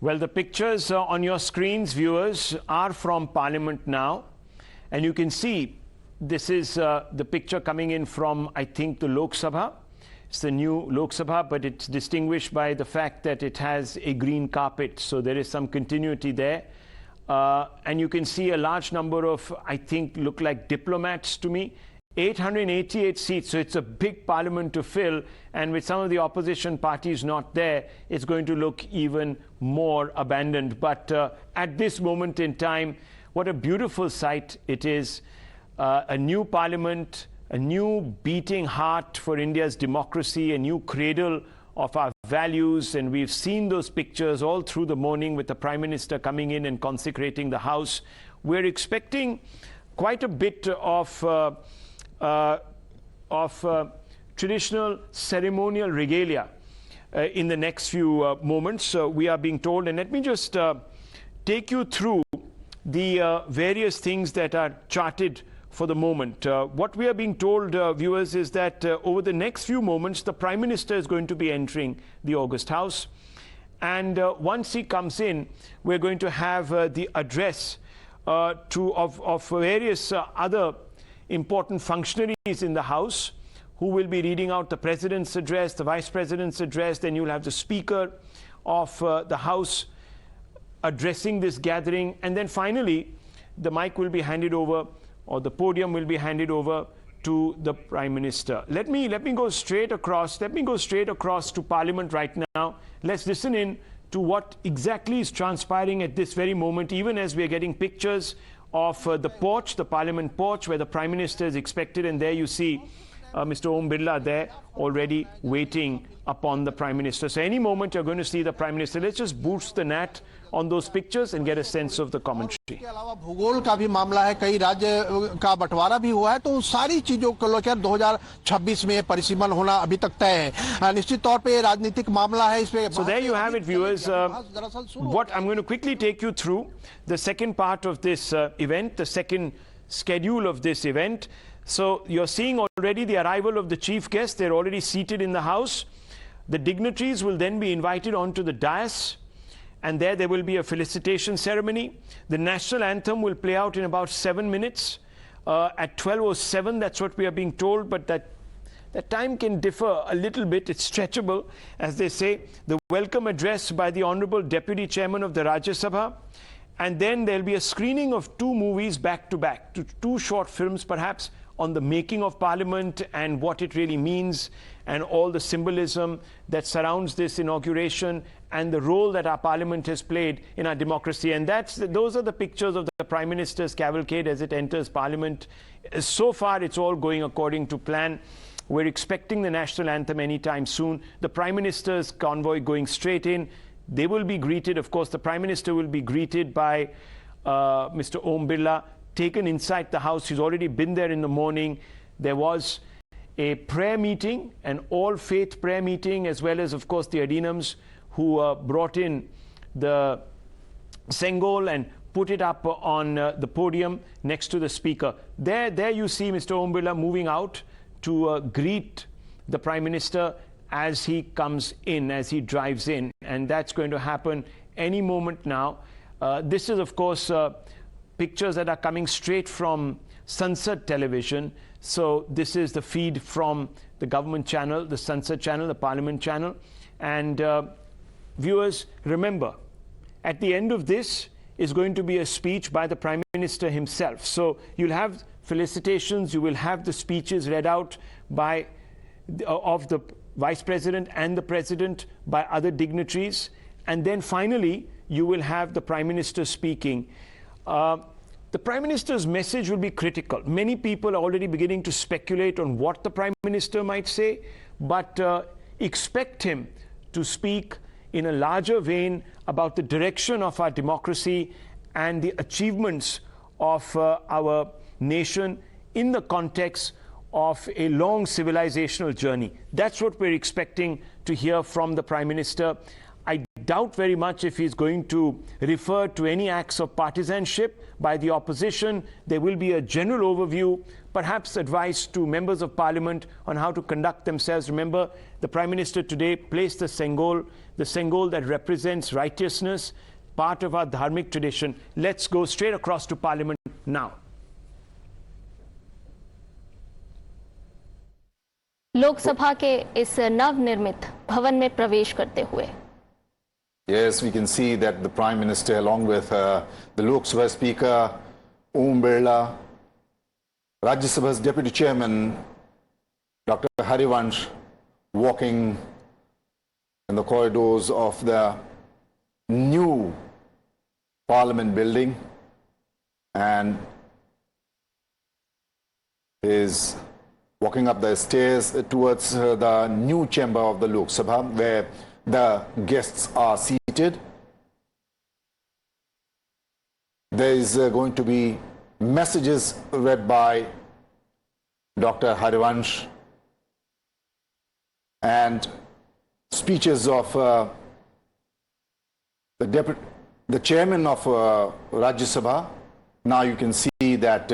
Well, the pictures on your screens, viewers, are from Parliament now. And you can see this is the picture coming in from, I think, the Lok Sabha. It's the new Lok Sabha, but it's distinguished by the fact that it has a green carpet. So there is some continuity there. And you can see a large number of, I think, look like diplomats to me. 888 seats, so it's a big parliament to fill, and with some of the opposition parties not there, it's going to look even more abandoned. But at this moment in time, what a beautiful sight it is. A new parliament, a new beating heart for India's democracy, a new cradle of our values, and we've seen those pictures all through the morning with the Prime Minister coming in and consecrating the House. We're expecting quite a bit of traditional ceremonial regalia in the next few moments. We are being told, and let me just take you through the various things that are charted for the moment. What we are being told, viewers, is that over the next few moments, the Prime Minister is going to be entering the August House. And once he comes in, we're going to have the address of various other important functionaries in the House who will be reading out the President's address, the Vice President's address. Then you'll have the Speaker of the House addressing this gathering. And then finally, the mic will be handed over, or the podium will be handed over to the Prime Minister. Let me go straight across. Let me go straight across to Parliament right now. Let's listen in to what exactly is transpiring at this very moment, even as we are getting pictures of the porch, the Parliament porch, where the Prime Minister is expected. And there you see Mr. Birla there already waiting upon the Prime Minister. So any moment you're going to see the Prime Minister. Let's just boost the gnat on those pictures and get a sense of the commentary. के अलावा भूगोल का भी मामला है, कई राज्य का बंटवारा भी हुआ है, तो सारी चीजों को लेकर 2026 में परिसीमन होना अभी तक तय है। निश्चित तौर पे राजनीतिक मामला है, इसमें। So there you have it, viewers. What I'm going to quickly take you through the second part of this event, the second schedule of this event. So you're seeing already the arrival of the chief guest. They're already seated in the House. The dignitaries will then be invited onto the dais, and there will be a felicitation ceremony. The national anthem will play out in about 7 minutes at 12:07. That's what we are being told, but that time can differ a little bit. It's stretchable, as they say. The welcome address by the Honorable Deputy Chairman of the Rajya Sabha. And then there'll be a screening of 2 movies back to back, 2 short films perhaps, on the making of Parliament and what it really means, and all the symbolism that surrounds this inauguration and the role that our Parliament has played in our democracy. And those are the pictures of the Prime Minister's cavalcade as it enters Parliament. So far, it's all going according to plan. We're expecting the national anthem anytime soon. The Prime Minister's convoy going straight in. They will be greeted. Of course, the Prime Minister will be greeted by Mr. Birla, taken inside the House. He's already been there in the morning. There was a prayer meeting, an all-faith prayer meeting, as well as, of course, the Adheenams who brought in the Sengol and put it up on the podium next to the Speaker. There you see Mr. Birla moving out to greet the Prime Minister as he comes in, as he drives in. And that's going to happen any moment now. This is, of course, pictures that are coming straight from Sansad television. So this is the feed from the government channel, the Sansad channel, the Parliament channel. And viewers, remember, at the end of this is going to be a speech by the Prime Minister himself. So you'll have felicitations, you will have the speeches read out by of the Vice President and the President by other dignitaries. And then finally, you will have the Prime Minister speaking. The Prime Minister's message will be critical. Many people are already beginning to speculate on what the Prime Minister might say, but expect him to speak in a larger vein about the direction of our democracy and the achievements of our nation in the context of a long civilizational journey. That's what we're expecting to hear from the Prime Minister. I doubt very much if he's going to refer to any acts of partisanship by the opposition. There will be a general overview, perhaps advice to members of parliament on how to conduct themselves. Remember, the Prime Minister today placed the Sengol that represents righteousness, part of our dharmic tradition. Let's go straight across to parliament now. लोक सभा के इस नवनिर्मित भवन में प्रवेश करते हुए Yes, we can see that the Prime Minister, along with the Lok Sabha Speaker, Birla, Rajya Sabha's Deputy Chairman, Dr. Harivansh, walking in the corridors of the new Parliament building, and is walking up the stairs towards the new chamber of the Lok Sabha, where the guests are seated. There is going to be messages read by Dr. Harivansh and speeches of the chairman of Rajya Sabha. Now you can see that